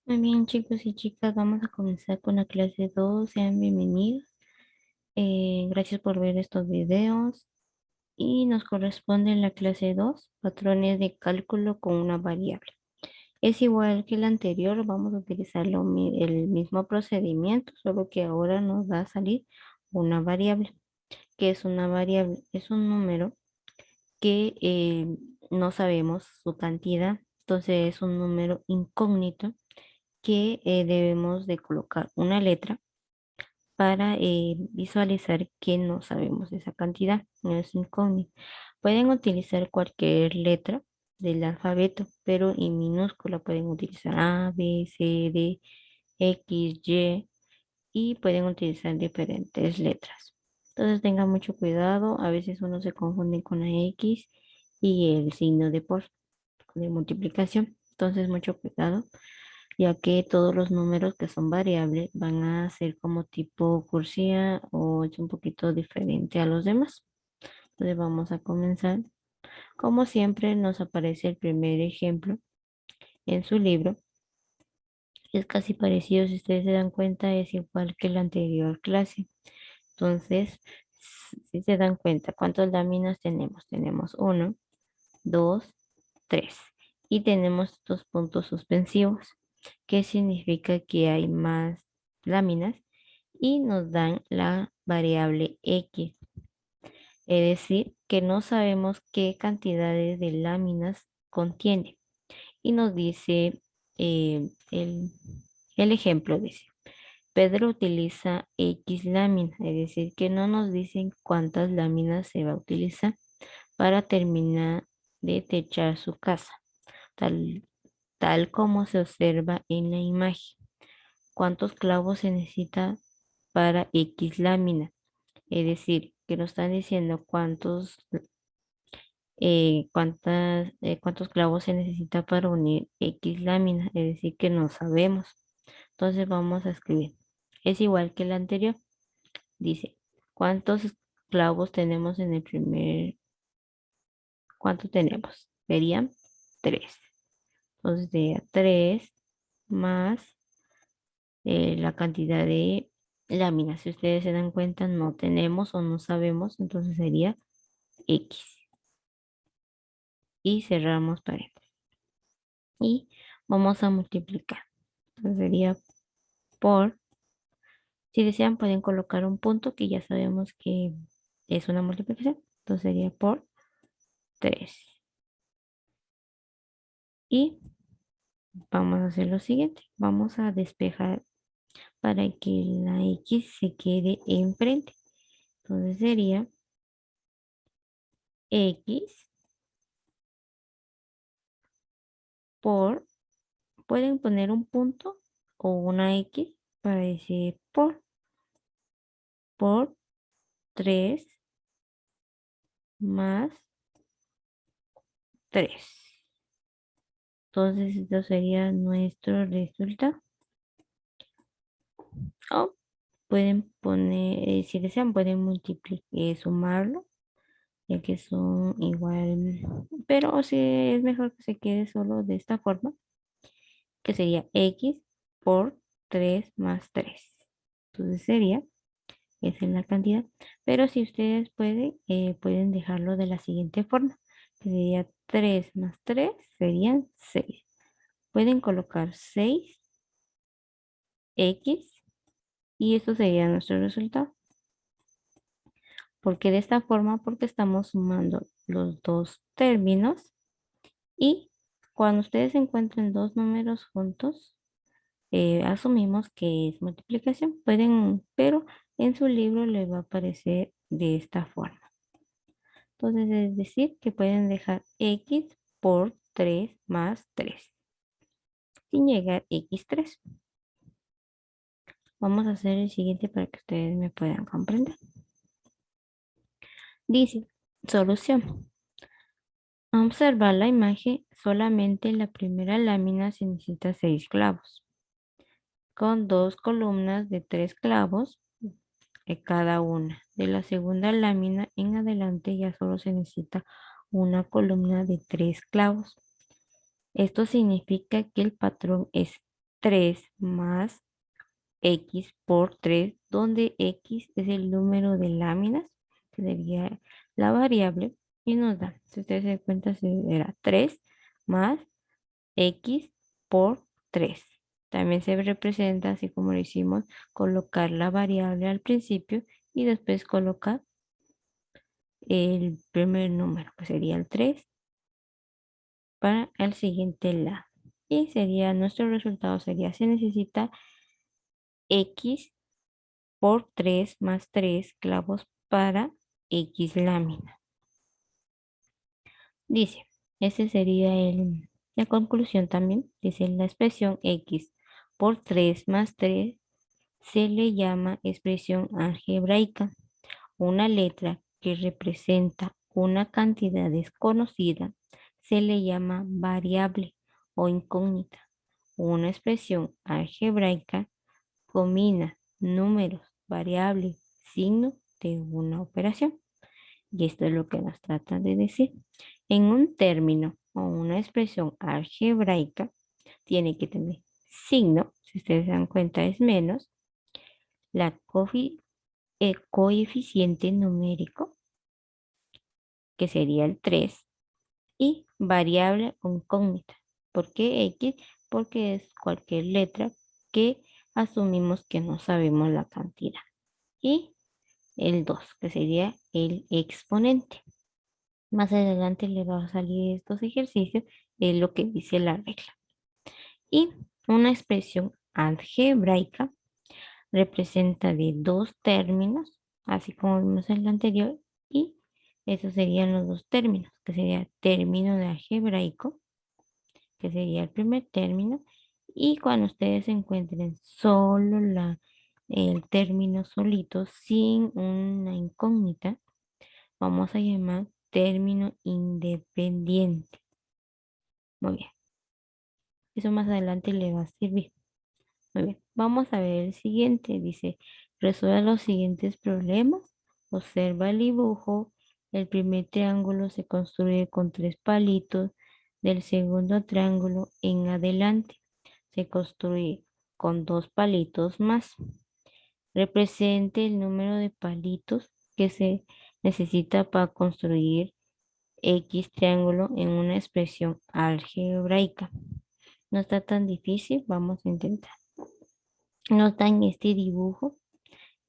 Muy bien, chicos y chicas, vamos a comenzar con la clase 2. Sean bienvenidos. Gracias por ver estos videos. Y nos corresponde la clase 2, patrones de cálculo con una variable. Es igual que la anterior, vamos a utilizar el mismo procedimiento, solo que ahora nos va a salir una variable. ¿Qué es una variable? Es un número que no sabemos su cantidad, entonces es un número incógnito que debemos de colocar una letra para visualizar que no sabemos esa cantidad, no es incógnito. Pueden utilizar cualquier letra del alfabeto, pero en minúscula pueden utilizar A, B, C, D, X, y pueden utilizar diferentes letras. Entonces tengan mucho cuidado, a veces uno se confunde con la X y el signo de multiplicación. Entonces mucho cuidado ya que todos los números que son variables van a ser como tipo cursiva o es un poquito diferente a los demás. Entonces vamos a comenzar. Como siempre nos aparece el primer ejemplo en su libro. Es casi parecido, si ustedes se dan cuenta, es igual que la anterior clase. Entonces, si se dan cuenta, ¿cuántas láminas tenemos? Tenemos uno, dos, tres. Y tenemos estos puntos suspensivos, que significa que hay más láminas y nos dan la variable X. Es decir, que no sabemos qué cantidades de láminas contiene. Y nos dice el ejemplo, dice, Pedro utiliza X láminas, es decir, que no nos dicen cuántas láminas se va a utilizar para terminar de techar su casa, tal, tal como se observa en la imagen. ¿Cuántos clavos se necesita para X lámina? Es decir, que nos están diciendo cuántos clavos se necesita para unir X lámina, es decir, que no sabemos. Entonces vamos a escribir. Es igual que el anterior. Dice, ¿cuántos clavos tenemos en el primer? ¿Cuánto tenemos? Serían 3. Entonces sería 3 más la cantidad de láminas. Si ustedes se dan cuenta, no tenemos o no sabemos, entonces sería X. Y cerramos paréntesis. Y vamos a multiplicar. Entonces sería por, si desean pueden colocar un punto que ya sabemos que es una multiplicación. Entonces sería por 3. Y vamos a hacer lo siguiente. Vamos a despejar para que la X se quede enfrente. Entonces sería X por, pueden poner un punto o una X para decir por 3 más 3. Entonces, esto sería nuestro resultado. O pueden poner, si desean, pueden multiplicar, sumarlo, ya que son igual. Pero si es mejor que se quede solo de esta forma, que sería X por 3 más 3. Entonces sería, esa es la cantidad. Pero si ustedes pueden dejarlo de la siguiente forma, que sería 3 más 3 serían 6. Pueden colocar 6X y esto sería nuestro resultado. ¿Por qué de esta forma? Porque estamos sumando los dos términos y cuando ustedes encuentren dos números juntos, asumimos que es multiplicación. Pueden, pero en su libro les va a aparecer de esta forma. Entonces, es decir, que pueden dejar X por 3 más 3 sin llegar X3. Vamos a hacer el siguiente para que ustedes me puedan comprender. Dice, solución. A observar la imagen, solamente en la primera lámina se necesita 6 clavos, con dos columnas de 3 clavos cada una. De la segunda lámina en adelante ya solo se necesita una columna de 3 clavos. Esto significa que el patrón es 3 más X por 3, donde X es el número de láminas, que sería la variable, y nos da, si ustedes se dan cuenta, será 3 más X por 3. También se representa, así como lo hicimos, colocar la variable al principio y después colocar el primer número, que sería el 3, para el siguiente lado. Y sería, nuestro resultado sería, se necesita X por 3 más 3 clavos para X lámina. Dice, ese sería la conclusión también. Dice, la expresión X por 3 más 3 se le llama expresión algebraica. Una letra que representa una cantidad desconocida se le llama variable o incógnita. Una expresión algebraica combina números, variables, signos de una operación. Y esto es lo que nos trata de decir. En un término o una expresión algebraica tiene que tener signo, si ustedes se dan cuenta es menos, la coeficiente numérico, que sería el 3, y variable o incógnita. ¿Por qué X? Porque es cualquier letra que asumimos que no sabemos la cantidad. Y el 2, que sería el exponente. Más adelante le va a salir estos ejercicios, es lo que dice la regla. Y una expresión algebraica representa de dos términos, así como vimos en la anterior, y esos serían los dos términos, que sería término de algebraico, que sería el primer término, y cuando ustedes encuentren solo el término solito, sin una incógnita, vamos a llamar término independiente. Muy bien, eso más adelante le va a servir. Muy bien, vamos a ver el siguiente. Dice, resuelve los siguientes problemas. Observa el dibujo. El primer triángulo se construye con tres palitos. Del segundo triángulo en adelante se construye con dos palitos más. Represente el número de palitos que se necesita para construir X triángulo en una expresión algebraica. No está tan difícil, vamos a intentar. Nos dan este dibujo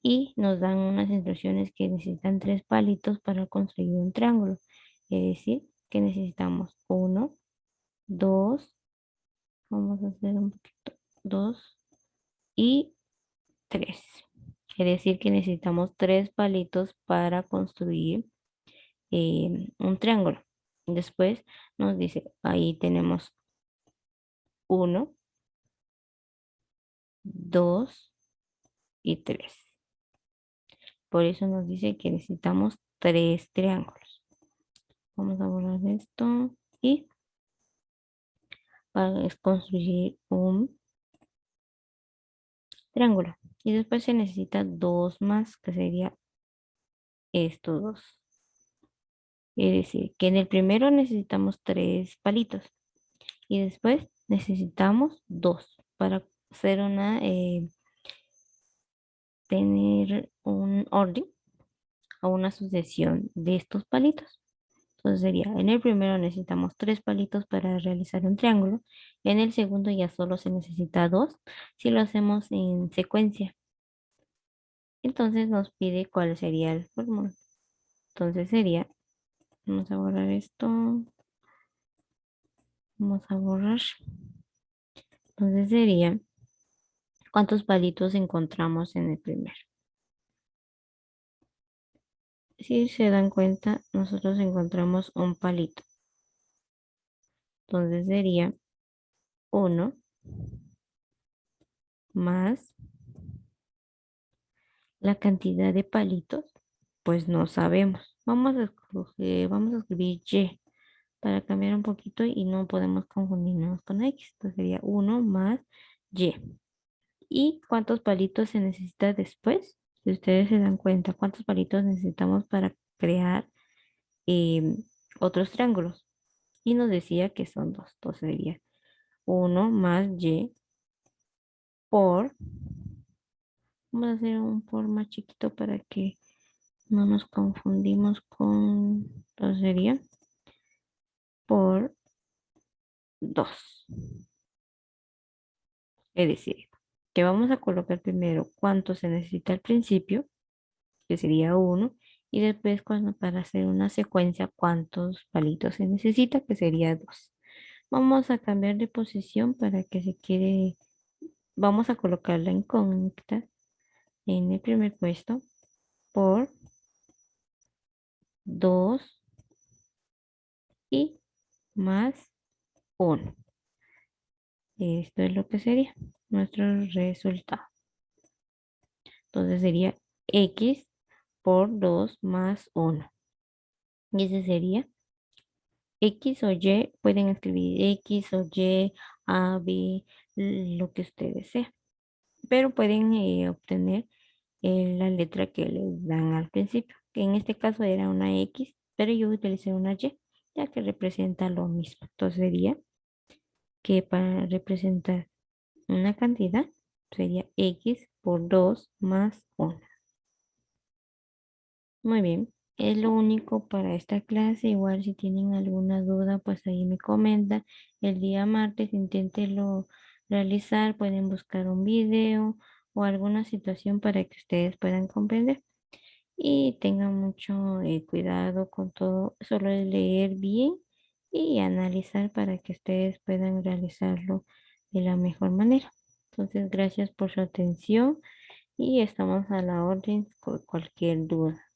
y nos dan unas instrucciones que necesitan tres palitos para construir un triángulo. Es decir, que necesitamos uno, dos, vamos a hacer un poquito, dos y tres. Es decir, que necesitamos tres palitos para construir un triángulo. Después nos dice, ahí tenemos uno, dos y tres. Por eso nos dice que necesitamos tres triángulos. Vamos a borrar esto y para construir un triángulo. Y después se necesita dos más, que sería estos dos. Es decir, que en el primero necesitamos tres palitos y después necesitamos dos para hacer tener un orden o una sucesión de estos palitos. Entonces sería, en el primero necesitamos tres palitos para realizar un triángulo. En el segundo ya solo se necesita dos si lo hacemos en secuencia. Entonces nos pide cuál sería el fórmula. Entonces sería, vamos a borrar esto. Vamos a borrar. Entonces sería, ¿cuántos palitos encontramos en el primero? Si se dan cuenta, nosotros encontramos un palito. Entonces sería uno más la cantidad de palitos, pues no sabemos. Vamos a escribir Y para cambiar un poquito y no podemos confundirnos con X. Entonces sería uno más Y. ¿Y cuántos palitos se necesita después? Si ustedes se dan cuenta, ¿cuántos palitos necesitamos para crear em, otros triángulos? Y nos decía que son dos. Entonces sería uno más Y por, vamos a hacer un por más chiquito para que no nos confundimos con, entonces sería por 2. Es decir, que vamos a colocar primero cuánto se necesita al principio, que sería 1, y después para hacer una secuencia cuántos palitos se necesita, que sería 2. Vamos a cambiar de posición para que se quede, vamos a colocar la incógnita en el primer puesto por 2 y más 1. Esto es lo que sería nuestro resultado. Entonces sería x por 2 más 1. Y ese sería X o Y. Pueden escribir X o Y, A, B, lo que ustedes deseen. Pero pueden obtener la letra que les dan al principio, que en este caso era una X, pero yo utilicé una Y, ya que representa lo mismo. Entonces sería que para representar una cantidad sería X por 2 más 1. Muy bien, es lo único para esta clase. Igual si tienen alguna duda, pues ahí me comentan. El día martes inténtenlo realizar, pueden buscar un video o alguna situación para que ustedes puedan comprender. Y tengan mucho cuidado con todo, solo es leer bien y analizar para que ustedes puedan realizarlo de la mejor manera. Entonces, gracias por su atención y estamos a la orden por cualquier duda.